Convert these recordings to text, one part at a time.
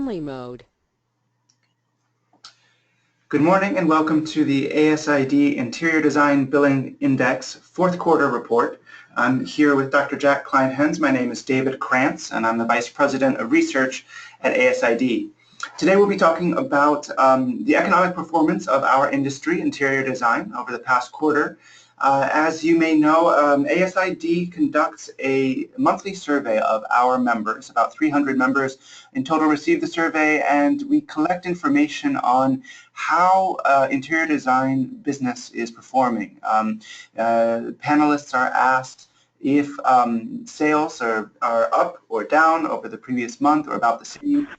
mode. Good morning and welcome to the ASID Interior Design Billing Index fourth quarter report. I'm here with Dr. Jack Kleinhens. My name is David Krantz and I'm the Vice President of Research at ASID. Today we'll be talking about the economic performance of our industry, interior design, over the past quarter. As you may know, ASID conducts a monthly survey of our members. About 300 members in total receive the survey, and we collect information on how interior design business is performing. Panelists are asked if sales are up or down over the previous month or about the same.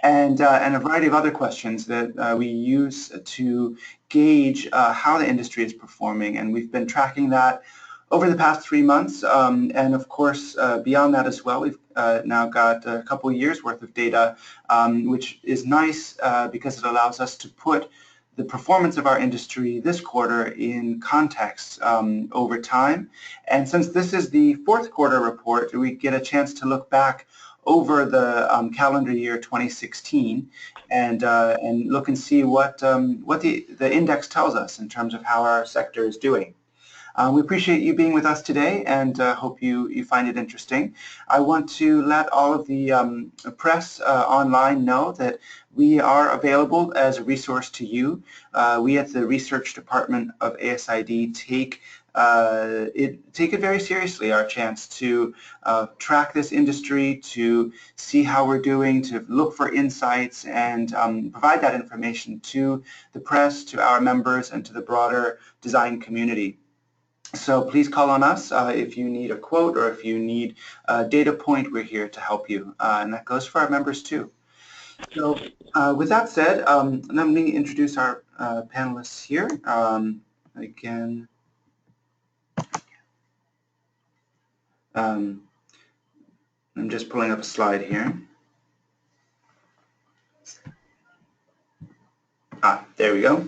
And a variety of other questions that we use to gauge how the industry is performing, and we've been tracking that over the past 3 months, and of course beyond that as well. We've now got a couple of years worth of data, which is nice because it allows us to put the performance of our industry this quarter in context over time. And since this is the fourth quarter report, we get a chance to look back over the calendar year 2016 and look and see what the index tells us in terms of how our sector is doing. We appreciate you being with us today and hope you find it interesting. I want to let all of the press online know that we are available as a resource to you. We at the research department of ASID take it very seriously, our chance to track this industry, to see how we're doing, to look for insights and provide that information to the press, to our members, and to the broader design community. So please call on us if you need a quote or if you need a data point. We're here to help you, and that goes for our members too. So with that said, let me introduce our panelists here. Again, I'm just pulling up a slide here. There we go.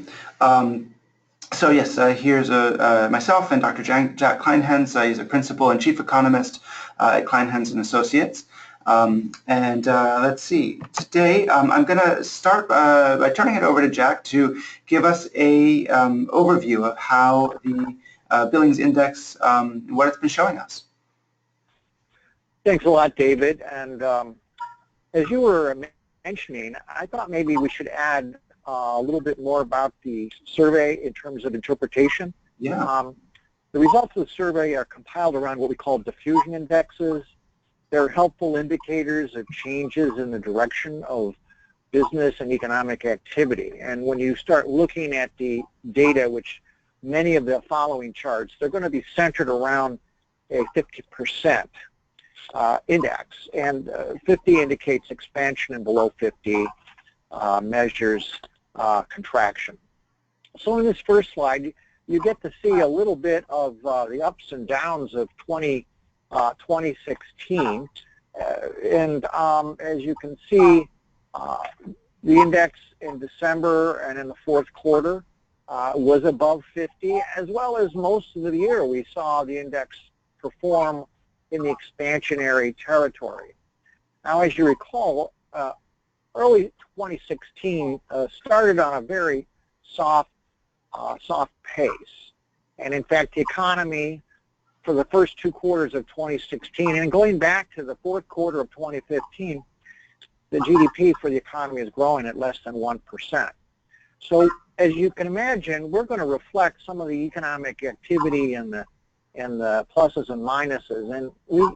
So yes, here's myself and Dr. Jack Kleinhens. He's a principal and chief economist at Kleinhens and Associates. Let's see. Today, I'm going to start by turning it over to Jack to give us a overview of how the Billings Index, what it's been showing us. Thanks a lot, David. And as you were mentioning, I thought maybe we should add a little bit more about the survey in terms of interpretation. Yeah. The results of the survey are compiled around what we call diffusion indexes. They're helpful indicators of changes in the direction of business and economic activity. And when you start looking at the data, which many of the following charts, they're going to be centered around a 50% index. And 50 indicates expansion, and below 50 measures contraction. So in this first slide, you get to see a little bit of the ups and downs of 2016. As you can see, the index in December and in the fourth quarter was above 50, as well as most of the year we saw the index perform in the expansionary territory. Now, as you recall, early 2016 started on a very soft pace. And in fact, the economy for the first 2 quarters of 2016, and going back to the fourth quarter of 2015, the GDP for the economy is growing at less than 1%. So as you can imagine, we're going to reflect some of the economic activity and the pluses and minuses. And we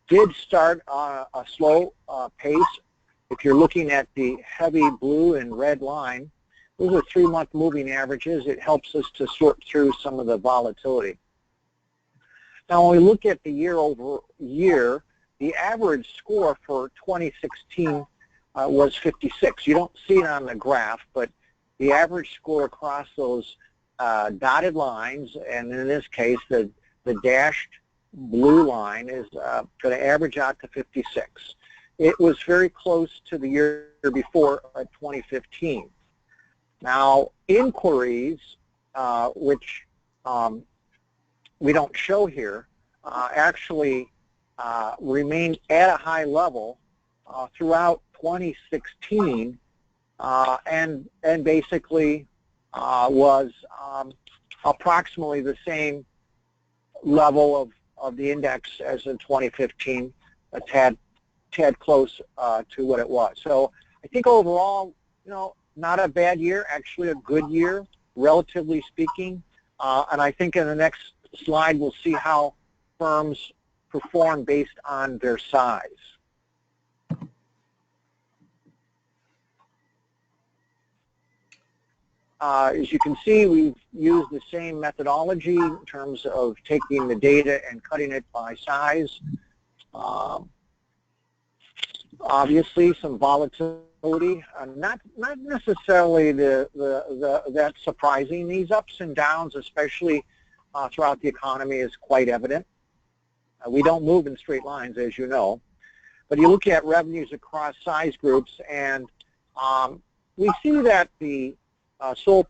did start on a slow pace. If you're looking at the heavy blue and red line, those are 3-month moving averages. It helps us to sort through some of the volatility. Now, when we look at the year over year, the average score for 2016 was 56. You don't see it on the graph, but the average score across those dotted lines, and in this case, the dashed blue line is going to average out to 56. It was very close to the year before, 2015. Now, inquiries, which we don't show here, actually remained at a high level throughout 2016 and basically was approximately the same level of the index as in 2015, a tad close to what it was. So I think overall, not a bad year, actually a good year, relatively speaking. And I think in the next slide we'll see how firms perform based on their size. As you can see, we've used the same methodology in terms of taking the data and cutting it by size. Obviously, some volatility, not necessarily that surprising. These ups and downs, especially throughout the economy, is quite evident. We don't move in straight lines, as you know. But you look at revenues across size groups, and we see that the sole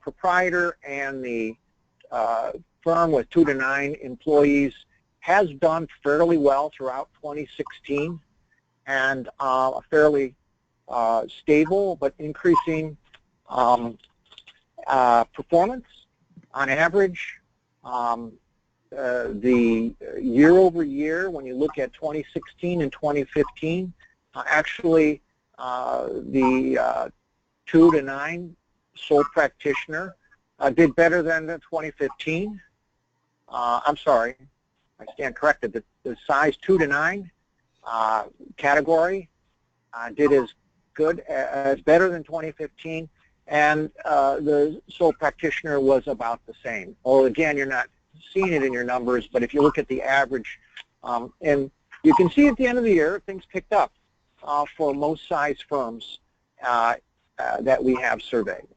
proprietor and the firm with 2 to 9 employees has done fairly well throughout 2016, and a fairly stable but increasing performance on average. The year over year, when you look at 2016 and 2015, actually the 2 to 9 sole practitioner did better than the 2015. I'm sorry, I stand corrected. The size 2 to 9 category did as good as better than 2015, and the sole practitioner was about the same. Well, again, you're not seeing it in your numbers, but if you look at the average, and you can see at the end of the year, things picked up for most size firms that we have surveyed.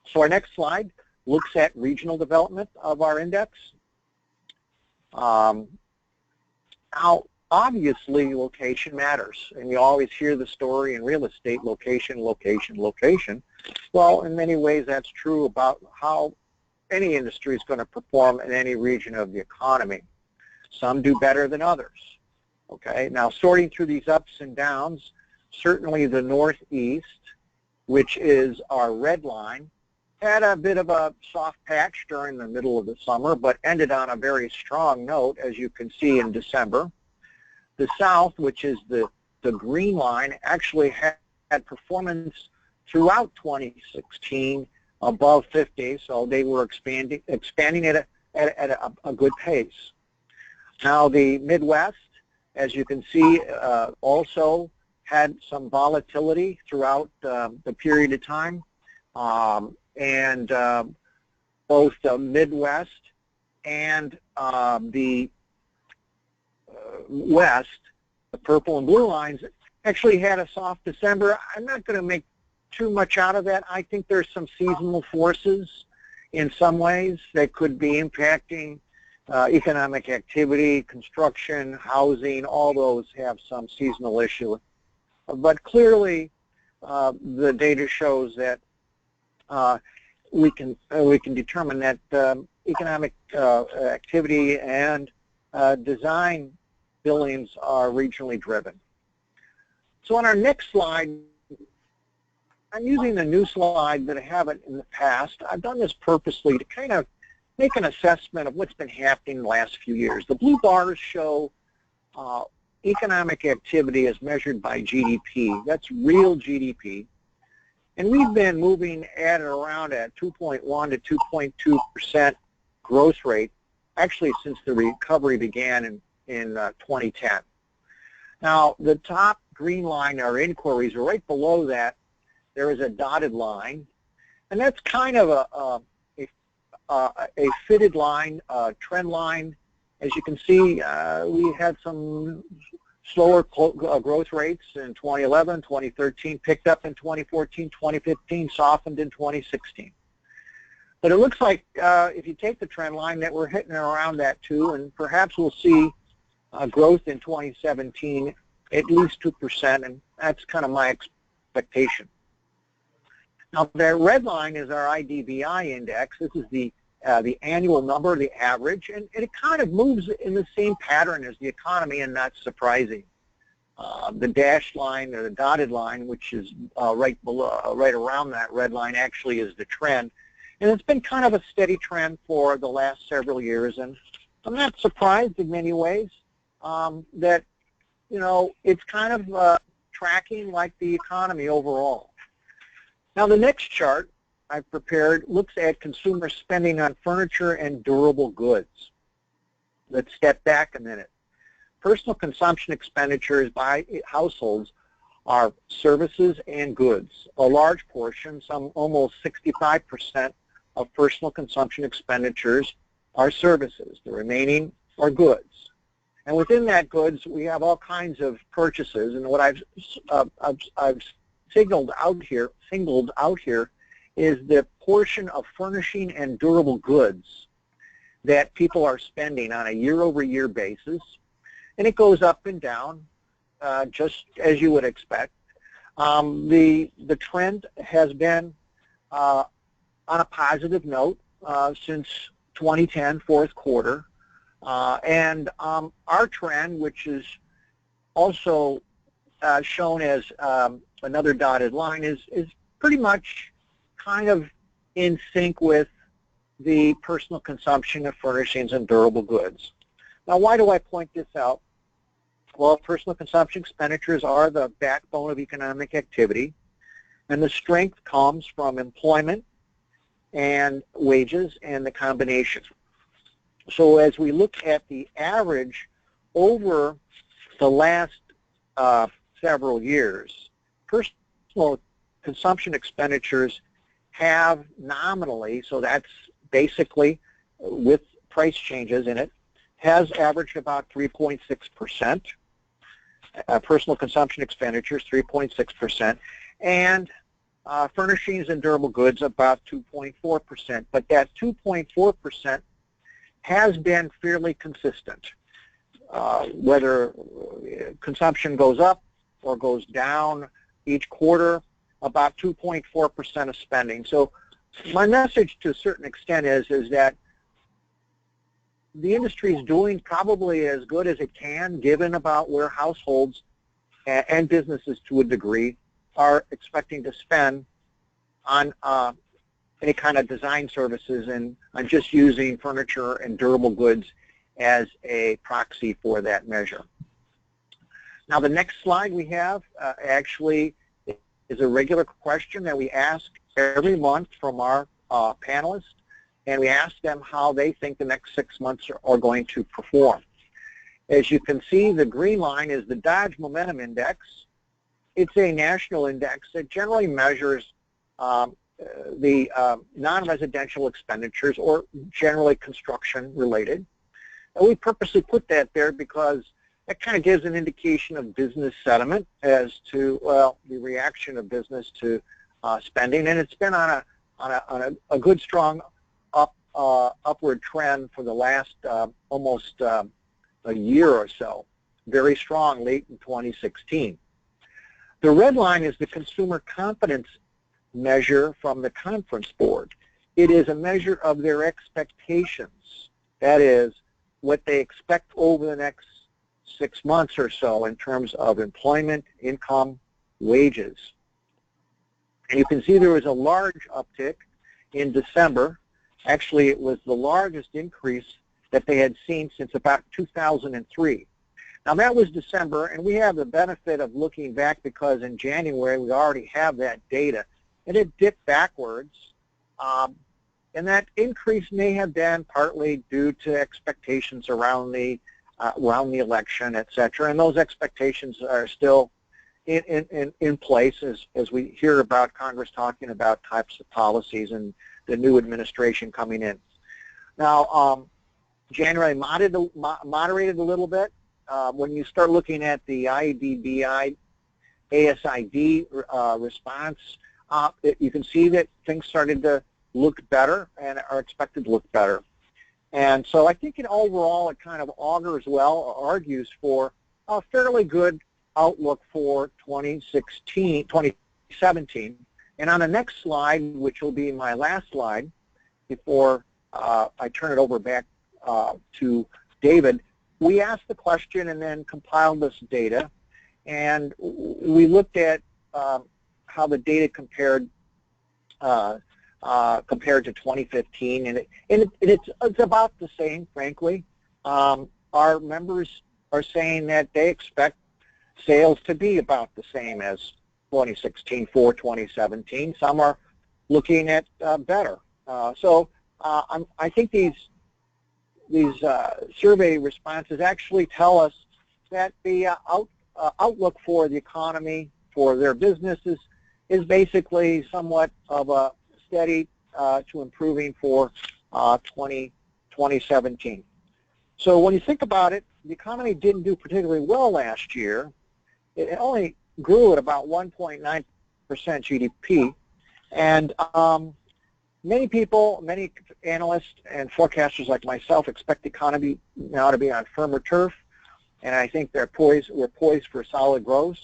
So our next slide looks at regional development of our index. Now, obviously, location matters, and you always hear the story in real estate, location, location, location. Well, in many ways, that's true about how any industry is going to perform in any region of the economy. Some do better than others. Okay, now sorting through these ups and downs, certainly the Northeast, which is our red line, had a bit of a soft patch during the middle of the summer, but ended on a very strong note, as you can see in December. The South, which is the green line, actually had performance throughout 2016 above 50, so they were expanding at a good pace. Now the Midwest, as you can see, also had some volatility throughout the period of time, and both the Midwest and the West, the purple and blue lines, actually had a soft December. I'm not going to make too much out of that. I think there's some seasonal forces in some ways that could be impacting economic activity, construction, housing. All those have some seasonal issue. But clearly, the data shows that we can determine that economic activity and design billings are regionally driven. So on our next slide, I'm using the new slide that I haven't in the past. I've done this purposely to kind of make an assessment of what's been happening in the last few years. The blue bars show economic activity as measured by GDP. That's real GDP. And we've been moving at or around at 2.1 to 2.2% growth rate, actually since the recovery began in 2010. Now, the top green line, our inquiries, are right below that. There is a dotted line, and that's kind of a fitted line, trend line. As you can see, we had some slower growth rates in 2011, 2013, picked up in 2014, 2015, softened in 2016. But it looks like if you take the trend line that we're hitting around that too, and perhaps we'll see growth in 2017, at least 2%, and that's kind of my expectation. Now, the red line is our IDBI index. This is the annual number, the average, and it kind of moves in the same pattern as the economy, and not surprising. The dashed line or the dotted line, which is right below, right around that red line, actually is the trend. And it's been kind of a steady trend for the last several years. And I'm not surprised in many ways that, you know, it's kind of tracking like the economy overall. Now, the next chart I've prepared looks at consumer spending on furniture and durable goods. Let's step back a minute. Personal consumption expenditures by households are services and goods. A large portion, some almost 65% of personal consumption expenditures are services. The remaining are goods. And within that goods, we have all kinds of purchases. And what I've singled out here is the portion of furnishing and durable goods that people are spending on a year-over-year basis. And it goes up and down, just as you would expect. The trend has been on a positive note since 2010, fourth quarter. And our trend, which is also shown as another dotted line, is pretty much kind of in sync with the personal consumption of furnishings and durable goods. Now, why do I point this out? Well, personal consumption expenditures are the backbone of economic activity, and the strength comes from employment and wages and the combination. So as we look at the average over the last several years, personal consumption expenditures have nominally, so that's basically with price changes in it, has averaged about 3.6%. Personal consumption expenditures, 3.6%, and furnishings and durable goods about 2.4%. But that 2.4% has been fairly consistent. Whether consumption goes up or goes down each quarter, about 2.4% of spending. So my message to a certain extent is that the industry is doing probably as good as it can, given about where households and businesses to a degree are expecting to spend on any kind of design services, and on just using furniture and durable goods as a proxy for that measure. Now, the next slide we have actually is a regular question that we ask every month from our panelists, and we ask them how they think the next 6 months are going to perform. As you can see, the green line is the Dodge Momentum Index. It's a national index that generally measures the non-residential expenditures, or generally construction related. And we purposely put that there because that kind of gives an indication of business sentiment as to, well, the reaction of business to spending, and it's been on a good, strong upward trend for the last almost a year or so, very strong late in 2016. The red line is the consumer confidence measure from the Conference Board. It is a measure of their expectations. That is, what they expect over the next 6 months or so in terms of employment, income, wages. And you can see there was a large uptick in December. Actually, it was the largest increase that they had seen since about 2003. Now, that was December, and we have the benefit of looking back because in January we already have that data, and it dipped backwards. And that increase may have been partly due to expectations around the election, et cetera, and those expectations are still in place as we hear about Congress talking about types of policies and the new administration coming in. Now, January moderated a little bit. When you start looking at the IED-BI ASID response, you can see that things started to look better and are expected to look better. And so I think overall it kind of augurs well, or argues for a fairly good outlook for 2017. And on the next slide, which will be my last slide before I turn it over back to David, we asked the question and then compiled this data. and we looked at how the data compared to 2015, and it's about the same, frankly. Our members are saying that they expect sales to be about the same as 2016 for 2017. Some are looking at better. I think these survey responses actually tell us that the outlook for the economy, for their businesses, is basically somewhat of a steady to improving for 2017. So when you think about it, the economy didn't do particularly well last year. It only grew at about 1.9% GDP, and many people, many analysts and forecasters like myself expect the economy now to be on firmer turf, and I think we're poised for solid growth,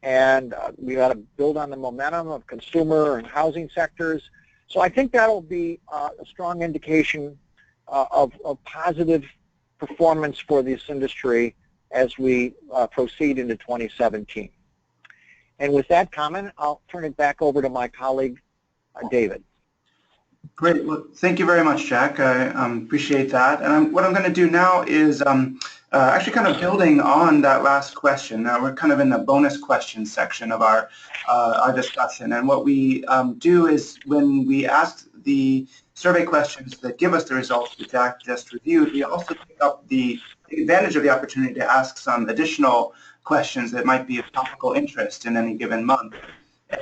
and we got to build on the momentum of consumer and housing sectors. So I think that'll be a strong indication of positive performance for this industry as we proceed into 2017. And with that comment, I'll turn it back over to my colleague, David. Great. Well, thank you very much, Jack. I appreciate that. And what I'm going to do now is actually kind of building on that last question. Now we're kind of in the bonus question section of our discussion. And what we do is when we ask the survey questions that give us the results that Jack just reviewed, we also pick up the advantage of the opportunity to ask some additional questions that might be of topical interest in any given month.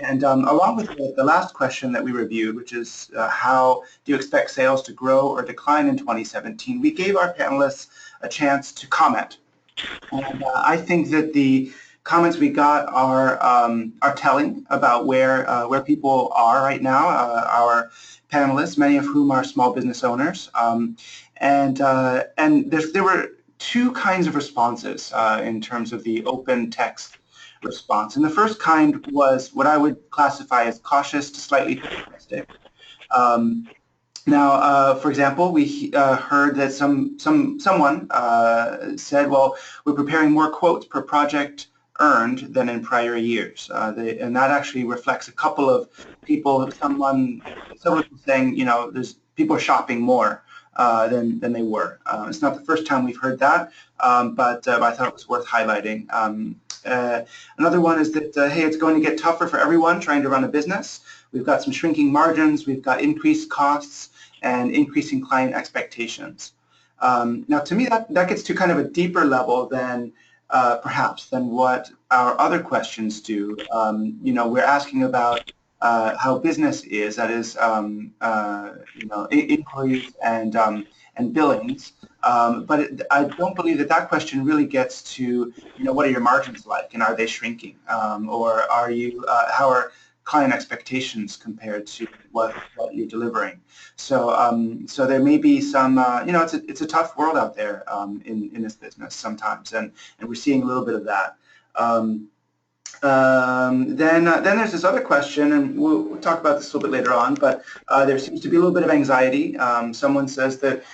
And along with the last question that we reviewed, which is how do you expect sales to grow or decline in 2017, we gave our panelists a chance to comment. And I think that the comments we got are telling about where people are right now. Our panelists, many of whom are small business owners, and there were two kinds of responses in terms of the open text response. And the first kind was what I would classify as cautious to slightly pessimistic. Now, for example, we heard that someone said, well, we're preparing more quotes per project earned than in prior years. And that actually reflects a couple of people, someone saying, you know, people are shopping more than they were. It's not the first time we've heard that, but I thought it was worth highlighting. Another one is that, hey, it's going to get tougher for everyone trying to run a business. We've got some shrinking margins, we've got increased costs, and increasing client expectations. Now, to me, that gets to kind of a deeper level than perhaps than what our other questions do. You know, we're asking about how business is, that is, you know, inquiries and billings. But I don't believe that question really gets to, you know, what are your margins like, and are they shrinking, or are you, how are client expectations compared to what you're delivering? So so there may be some, you know, it's a tough world out there in this business sometimes, and we're seeing a little bit of that. Then there's this other question, and we'll talk about this a little bit later on, but there seems to be a little bit of anxiety. Someone says that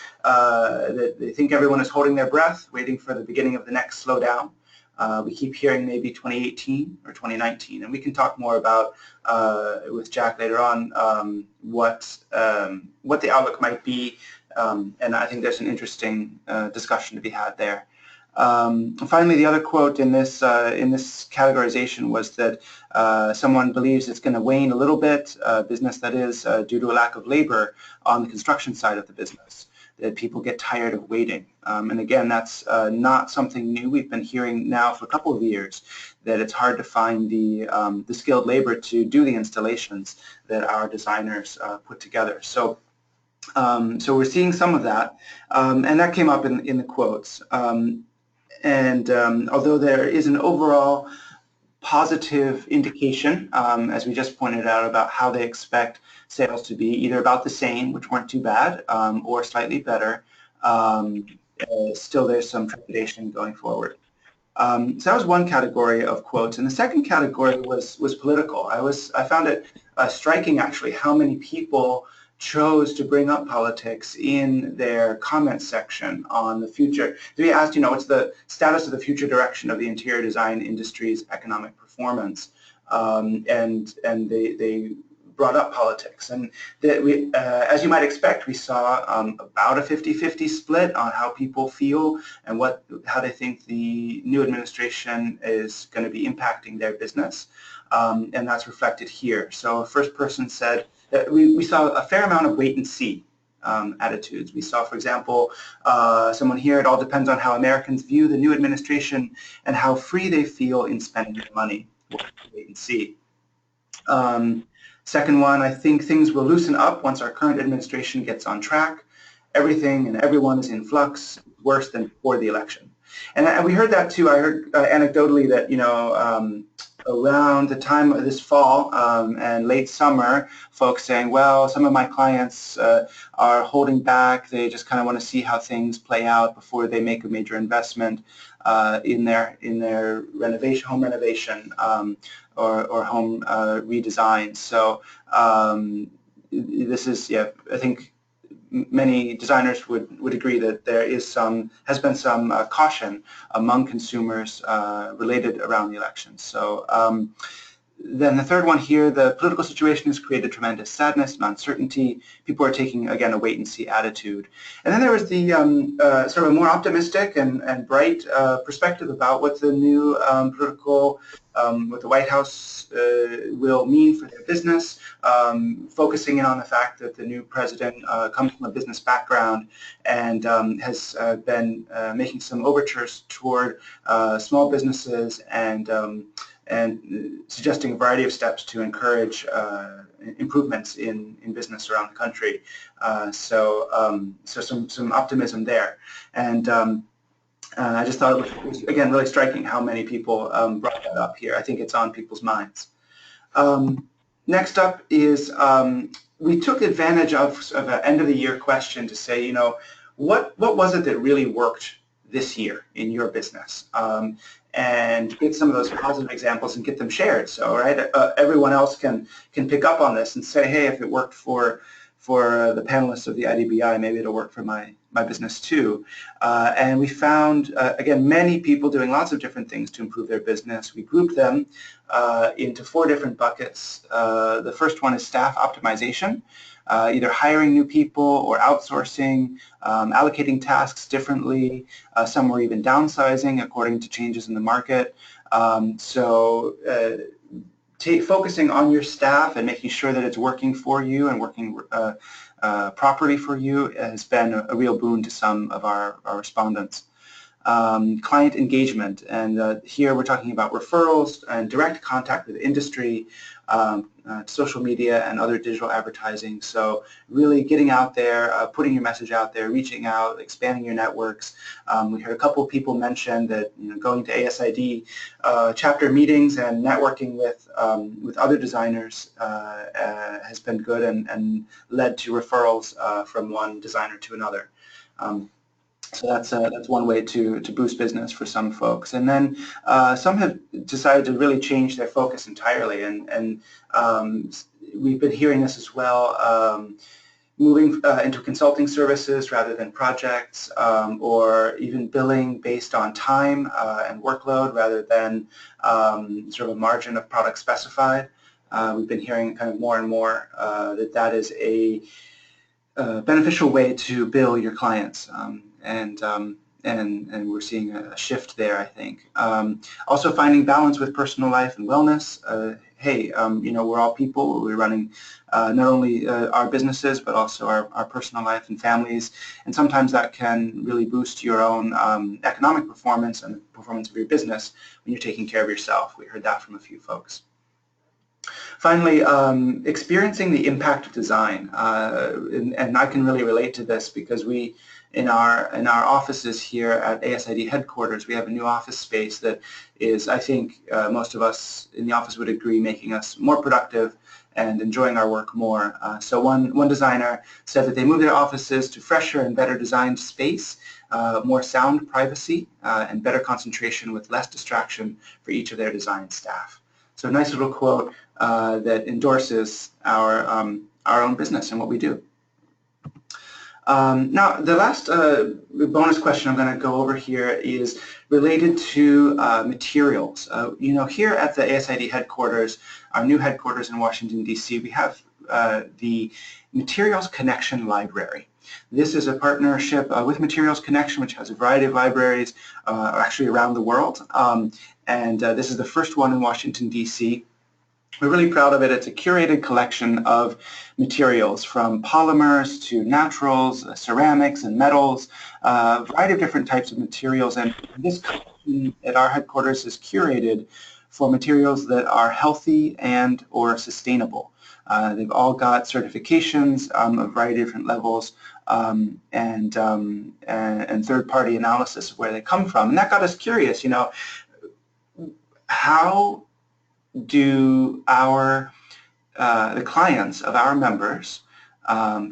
they think everyone is holding their breath, waiting for the beginning of the next slowdown. We keep hearing maybe 2018 or 2019, and we can talk more about with Jack later on what the outlook might be, and I think there's an interesting discussion to be had there. Finally, the other quote in this categorization was that someone believes it's going to wane a little bit, business that is, due to a lack of labor on the construction side of the business, that people get tired of waiting. And again, that's not something new. We've been hearing now for a couple of years that it's hard to find the skilled labor to do the installations that our designers put together. So we're seeing some of that, and that came up in the quotes. And although there is an overall positive indication, as we just pointed out, about how they expect sales to be, either about the same, which weren't too bad, or slightly better, still there's some trepidation going forward. So that was one category of quotes, and the second category was political. I found it striking, actually, how many people chose to bring up politics in their comment section on the future. They asked, what's the status of the future direction of the interior design industry's economic performance? And they brought up politics. And that as you might expect, we saw about a 50-50 split on how people feel and how they think the new administration is going to be impacting their business. And that's reflected here. So a first person said that we saw a fair amount of wait and see attitudes. We saw, for example, someone here, it all depends on how Americans view the new administration and how free they feel in spending their money. We'll wait and see. Second one, I think things will loosen up once our current administration gets on track. Everything and everyone is in flux, worse than before the election. And we heard that too. I heard anecdotally that, around the time of this fall and late summer, folks saying, well, some of my clients are holding back. They just kind of want to see how things play out before they make a major investment in their home renovation or home redesign. So this is, I think many designers would agree that there has been some caution among consumers related around the election. So then the third one here, the political situation has created tremendous sadness and uncertainty. People are taking, again, a wait-and-see attitude. And then there was the sort of a more optimistic and bright perspective about what the new what the White House will mean for their business, focusing in on the fact that the new president comes from a business background and has been making some overtures toward small businesses and suggesting a variety of steps to encourage improvements in business around the country. So some optimism there. And I just thought it was, again, really striking how many people brought that up here. I think it's on people's minds. Next up is we took advantage of an end-of-the-year question to say, what was it that really worked this year in your business? And get some of those positive examples and get them shared. So, right, everyone else can pick up on this and say, hey, if it worked for the panelists of the IDBI, maybe it'll work for my business too. And we found, again, many people doing lots of different things to improve their business. We grouped them into 4 different buckets. The first one is staff optimization. Either hiring new people or outsourcing, allocating tasks differently. Some were even downsizing according to changes in the market. Focusing on your staff and making sure that it's working for you and working properly for you has been a real boon to some of our respondents. Client engagement, and here we're talking about referrals and direct contact with industry, social media and other digital advertising. So really getting out there, putting your message out there, reaching out, expanding your networks. We heard a couple of people mention that going to ASID chapter meetings and networking with other designers has been good and led to referrals from one designer to another. So that's one way to boost business for some folks. And then some have decided to really change their focus entirely, and we've been hearing this as well, moving into consulting services rather than projects, or even billing based on time and workload rather than sort of a margin of product specified. We've been hearing kind of more and more that is a beneficial way to bill your clients. And we're seeing a shift there, I think. Also finding balance with personal life and wellness. Hey, we're all people. We're running not only our businesses, but also our personal life and families. And sometimes that can really boost your own economic performance and the performance of your business when you're taking care of yourself. We heard that from a few folks. Finally, experiencing the impact of design. And I can really relate to this because we, in our offices here at ASID headquarters, we have a new office space that is, I think, most of us in the office would agree, making us more productive and enjoying our work more. So one designer said that they moved their offices to fresher and better designed space, more sound privacy, and better concentration with less distraction for each of their design staff. So a nice little quote that endorses our our own business and what we do. Now, the last bonus question I'm going to go over here is related to materials. Here at the ASID headquarters, our new headquarters in Washington, D.C., we have the Materials Connection Library. This is a partnership with Materials Connection, which has a variety of libraries actually around the world. This is the first one in Washington, D.C. We're really proud of it. It's a curated collection of materials from polymers to naturals, ceramics and metals, a variety of different types of materials. And this collection at our headquarters is curated for materials that are healthy and or sustainable. They've all got certifications of a variety of different levels and third-party analysis of where they come from. And that got us curious, how do the clients of our members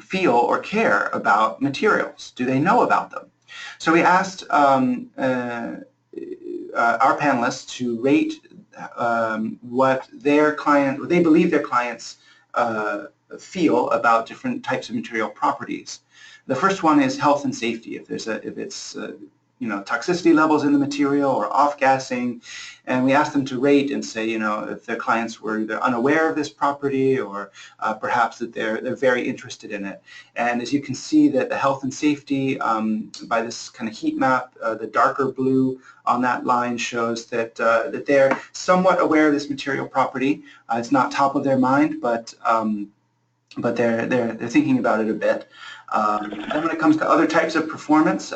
feel or care about materials? Do they know about them? So we asked our panelists to rate what they believe their clients feel about different types of material properties. The first one is health and safety. If it's toxicity levels in the material or off-gassing, and we asked them to rate and say, if their clients were either unaware of this property or perhaps that they're very interested in it. And as you can see, that the health and safety by this kind of heat map, the darker blue on that line shows that that they're somewhat aware of this material property. It's not top of their mind, but they're thinking about it a bit. Then when it comes to other types of performance,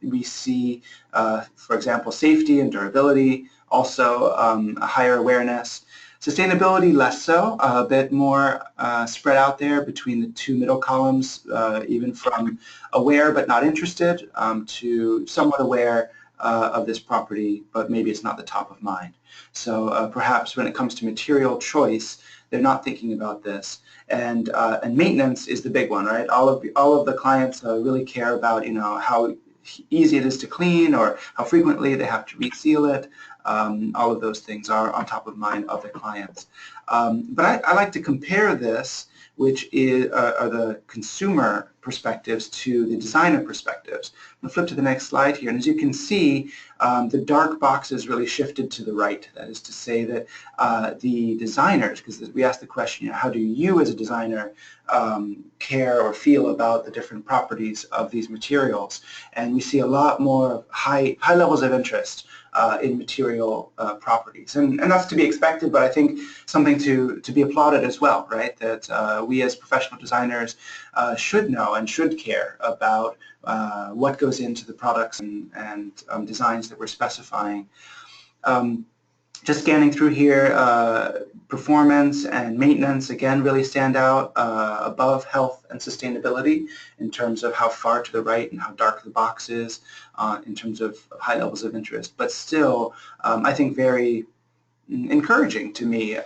we see, for example, safety and durability, also a higher awareness. Sustainability, less so, a bit more spread out there between the two middle columns, even from aware but not interested to somewhat aware of this property, but maybe it's not the top of mind. So perhaps when it comes to material choice, they're not thinking about this. And maintenance is the big one, right? All of the clients really care about, how easy it is to clean or how frequently they have to reseal it. All of those things are on top of mind of the clients. But I like to compare this, which are the consumer perspectives, to the designer perspectives. I'm going to flip to the next slide here, and as you can see, the dark boxes really shifted to the right. That is to say that the designers, because we asked the question, how do you as a designer care or feel about the different properties of these materials? And we see a lot more high levels of interest in material properties. And that's to be expected, but I think something to be applauded as well, right? That we as professional designers should know and should care about what goes into the products and designs that we're specifying. Just scanning through here, performance and maintenance, again, really stand out above health and sustainability in terms of how far to the right and how dark the box is in terms of high levels of interest. But still, I think very encouraging to me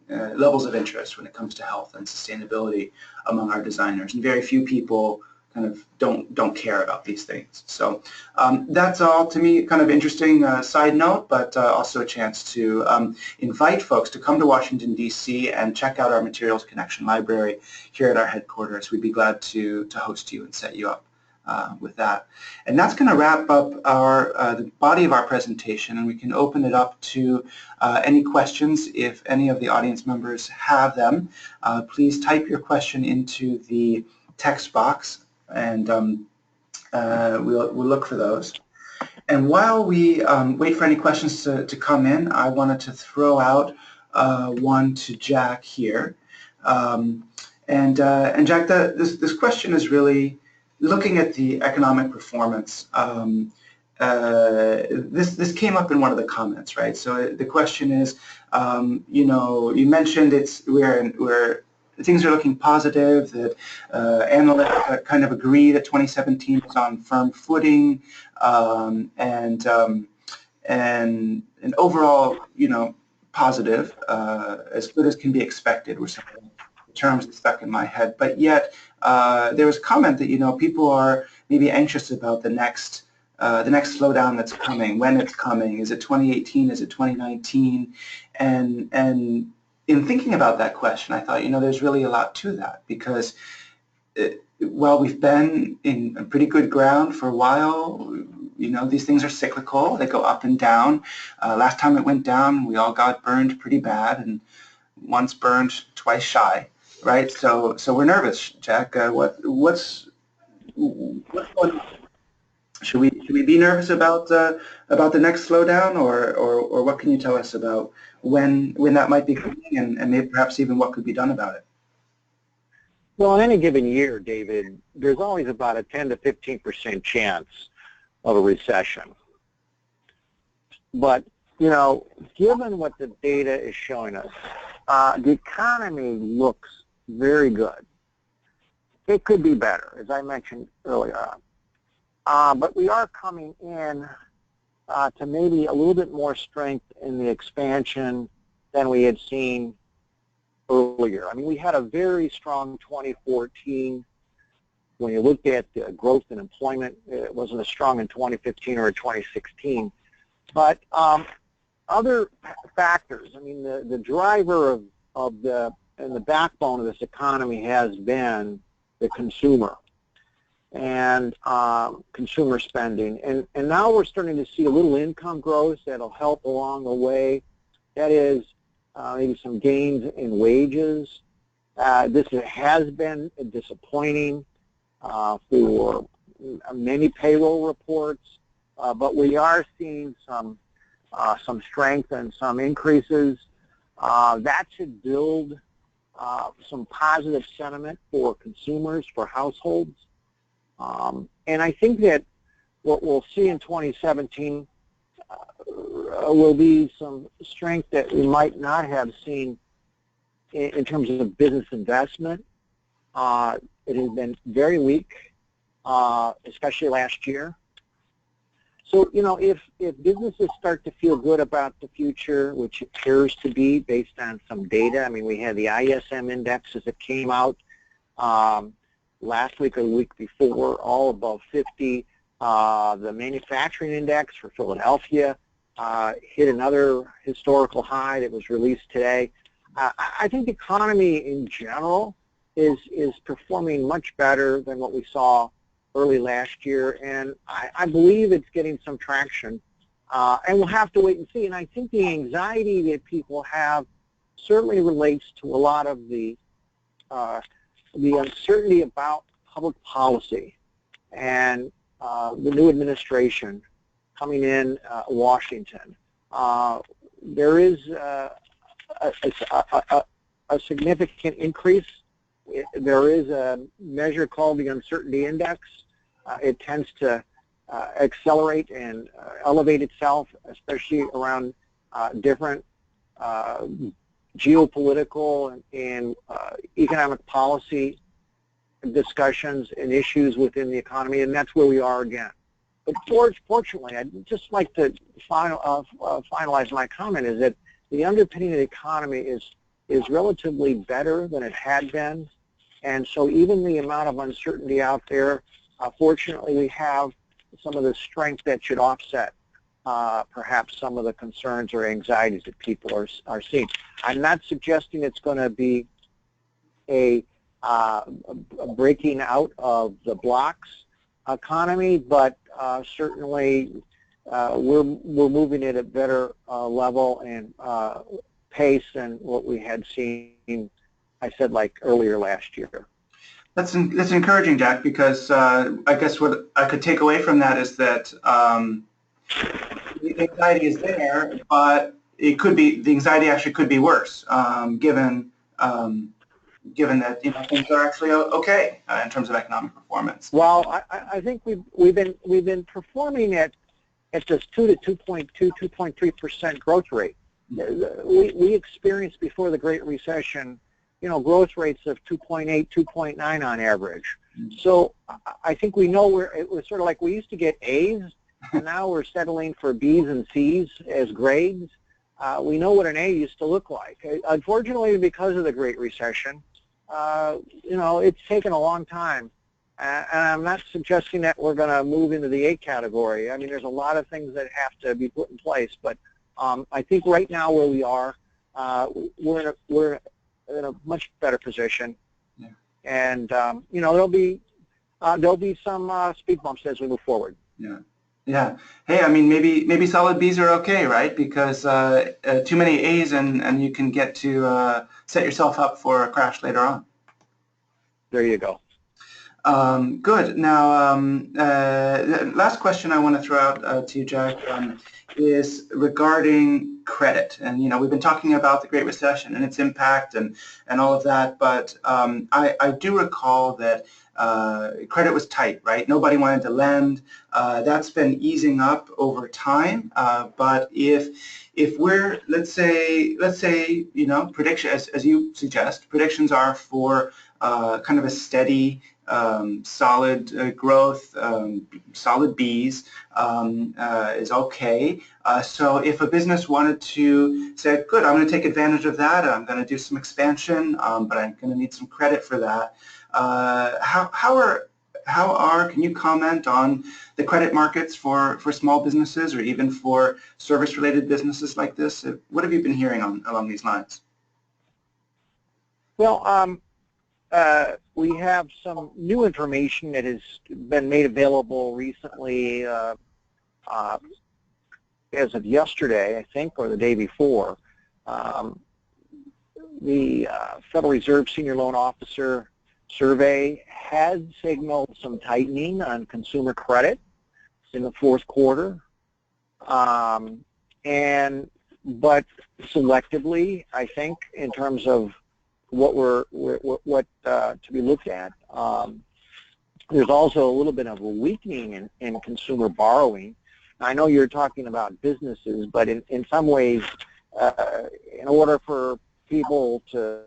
levels of interest when it comes to health and sustainability among our designers. And very few people kind of don't care about these things. So that's all to me kind of interesting side note, but also a chance to invite folks to come to Washington, D.C. and check out our Materials Connection Library here at our headquarters. We'd be glad to host you and set you up with that. And that's going to wrap up the body of our presentation, and we can open it up to any questions if any of the audience members have them. Please type your question into the text box, and we'll look for those. And while we wait for any questions to come in, I wanted to throw out one to Jack here. And Jack, this question is really looking at the economic performance. This came up in one of the comments, right? So the question is, you mentioned things are looking positive, that analysts kind of agree that 2017 is on firm footing, and overall, positive, as good as can be expected were some of the terms that stuck in my head. But yet, there was a comment that, people are maybe anxious about the next slowdown that's coming, when it's coming. Is it 2018? Is it 2019? And in thinking about that question, I thought, there's really a lot to that because while we've been in a pretty good ground for a while, these things are cyclical. They go up and down. Last time it went down, we all got burned pretty bad, and once burned, twice shy, right? So we're nervous, Jack. What's going on? Should we be nervous about the next slowdown, or what can you tell us about when that might be coming, and maybe perhaps even what could be done about it? Well, in any given year, David, there's always about a 10 to 15% chance of a recession. But, given what the data is showing us, the economy looks very good. It could be better, as I mentioned earlier on. But we are coming in to maybe a little bit more strength in the expansion than we had seen earlier. I mean, we had a very strong 2014. When you looked at the growth in employment, it wasn't as strong in 2015 or 2016. But other factors, I mean, the driver of the backbone of this economy has been the consumer and consumer spending. And now we're starting to see a little income growth that'll help along the way. That is maybe some gains in wages. This has been disappointing for many payroll reports, but we are seeing some strength and some increases. That should build some positive sentiment for consumers, for households. And I think that what we'll see in 2017 will be some strength that we might not have seen in terms of business investment. It has been very weak, especially last year. So, if businesses start to feel good about the future, which appears to be based on some data, I mean, we had the ISM indexes that came out last week or the week before, all above 50. The manufacturing index for Philadelphia hit another historical high that was released today. I think the economy in general is performing much better than what we saw early last year, and I believe it's getting some traction, and we'll have to wait and see. And I think the anxiety that people have certainly relates to a lot of the uncertainty about public policy and the new administration coming in Washington. There is a significant increase. There is a measure called the uncertainty index. It tends to accelerate and elevate itself, especially around different geopolitical and economic policy discussions and issues within the economy, and that's where we are again. But fortunately, I'd just like to finalize my comment is that the underpinning of the economy is relatively better than it had been, and so even the amount of uncertainty out there, fortunately, we have some of the strength that should offset perhaps some of the concerns or anxieties that people are seeing. I'm not suggesting it's going to be a breaking out of the blocks economy, but certainly we're moving at a better level and pace than what we had seen, I said, like earlier last year. That's encouraging, Jack, because I guess what I could take away from that is that the anxiety is there, but it could be the anxiety actually could be worse, given that things are actually okay in terms of economic performance. Well, I think we've been performing at this 2 to 2.3% growth rate. We experienced before the Great Recession, growth rates of 2.8, 2.9 on average. So I think we know it was sort of like we used to get A's, and now we're settling for B's and C's as grades. We know what an A used to look like. Unfortunately, because of the Great Recession, it's taken a long time. And I'm not suggesting that we're going to move into the A category. I mean, there's a lot of things that have to be put in place, but I think right now where we are, we're in a much better position. Yeah. And there'll be some speed bumps as we move forward. Yeah. Yeah. Hey, I mean, maybe solid Bs are okay, right? Because too many As and you can get to set yourself up for a crash later on. There you go. Good. Now, the last question I want to throw out to you, Jack, is regarding credit. And, we've been talking about the Great Recession and its impact and all of that, but I do recall that credit was tight, right? Nobody wanted to lend. That's been easing up over time. But if we're, let's say, prediction, as you suggest, predictions are for kind of a steady, solid growth, solid Bs is okay. So if a business wanted to say, good, I'm going to take advantage of that, I'm going to do some expansion, but I'm going to need some credit for that. Can you comment on the credit markets for small businesses or even for service-related businesses like this? What have you been hearing along these lines? Well, we have some new information that has been made available recently as of yesterday, I think, or the day before. The Federal Reserve Senior Loan Officer survey has signaled some tightening on consumer credit in the fourth quarter, but selectively, I think, in terms of what to be looked at. There's also a little bit of a weakening in consumer borrowing. I know you're talking about businesses, but in some ways, in order for people to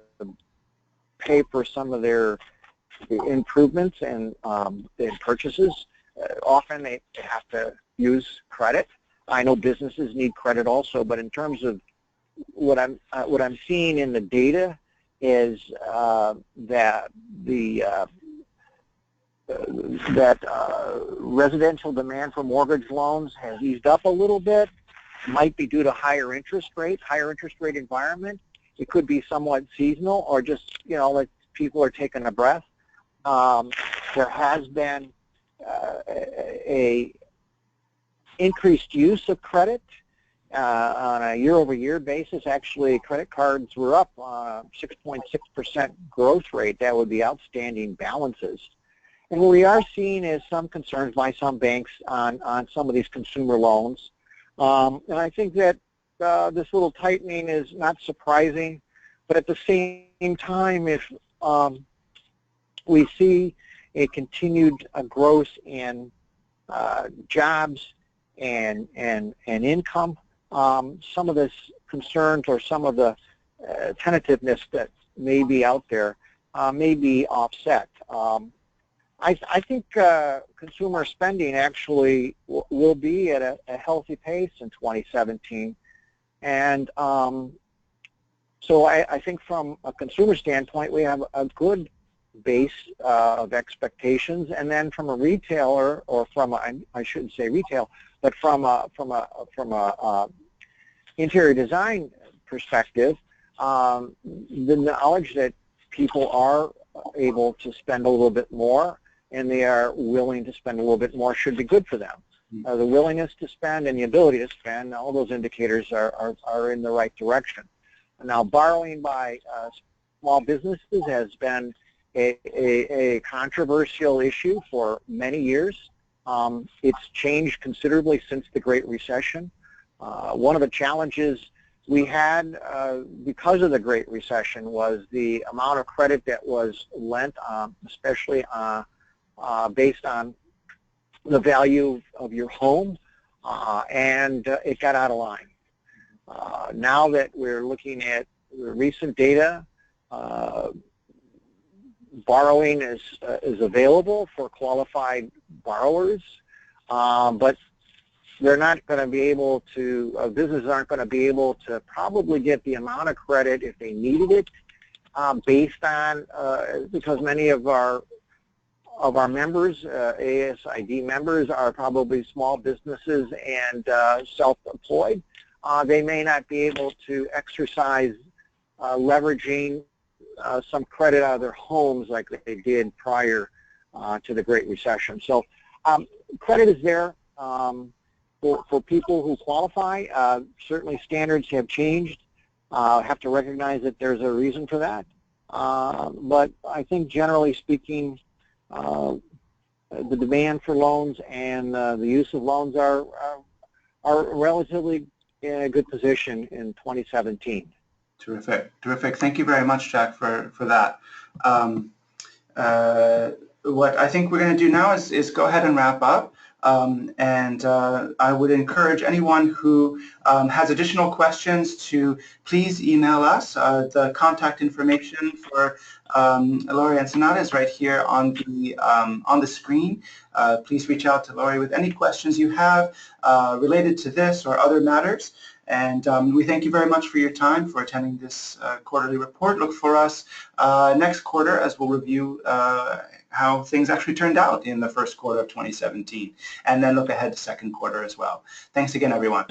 pay for some of their improvements and purchases, often they have to use credit. I know businesses need credit also, but in terms of what I'm seeing in the data is that residential demand for mortgage loans has eased up a little bit. Might be due to higher interest rate environment. It could be somewhat seasonal, or just like people are taking a breath. There has been a increased use of credit on a year-over-year basis. Actually, credit cards were up 6.6% growth rate. That would be outstanding balances. And what we are seeing is some concerns by some banks on some of these consumer loans. And I think that this little tightening is not surprising, but at the same time, if we see a continued growth in jobs and income, some of this concerns or some of the tentativeness that may be out there may be offset. I think consumer spending actually will be at a healthy pace in 2017. And so I think from a consumer standpoint, we have a good base of expectations. And then from a retailer, or from I shouldn't say retail, but from a interior design perspective, the knowledge that people are able to spend a little bit more and they are willing to spend a little bit more should be good for them. The willingness to spend and the ability to spend, all those indicators are in the right direction. Now, borrowing by small businesses has been a controversial issue for many years. It's changed considerably since the Great Recession. One of the challenges we had because of the Great Recession was the amount of credit that was lent, especially based on the value of your home, and it got out of line. Now that we're looking at recent data, borrowing is available for qualified borrowers, but they're not going to be able to, businesses aren't going to be able to probably get the amount of credit if they needed it, based on, because many of our members, ASID members, are probably small businesses and self-employed. they may not be able to exercise leveraging some credit out of their homes like they did prior to the Great Recession. So credit is there for people who qualify. Certainly standards have changed. Have to recognize that there's a reason for that. But I think generally speaking, the demand for loans and the use of loans are relatively in a good position in 2017. Terrific, terrific. Thank you very much, Jack, for that. What I think we're going to do now is go ahead and wrap up. And I would encourage anyone who has additional questions to please email us. The contact information for Laurie and Sonata is right here on the screen. Please reach out to Laurie with any questions you have related to this or other matters. And we thank you very much for your time, for attending this quarterly report. Look for us next quarter as we'll review how things actually turned out in the first quarter of 2017, and then look ahead to second quarter as well. Thanks again, everyone.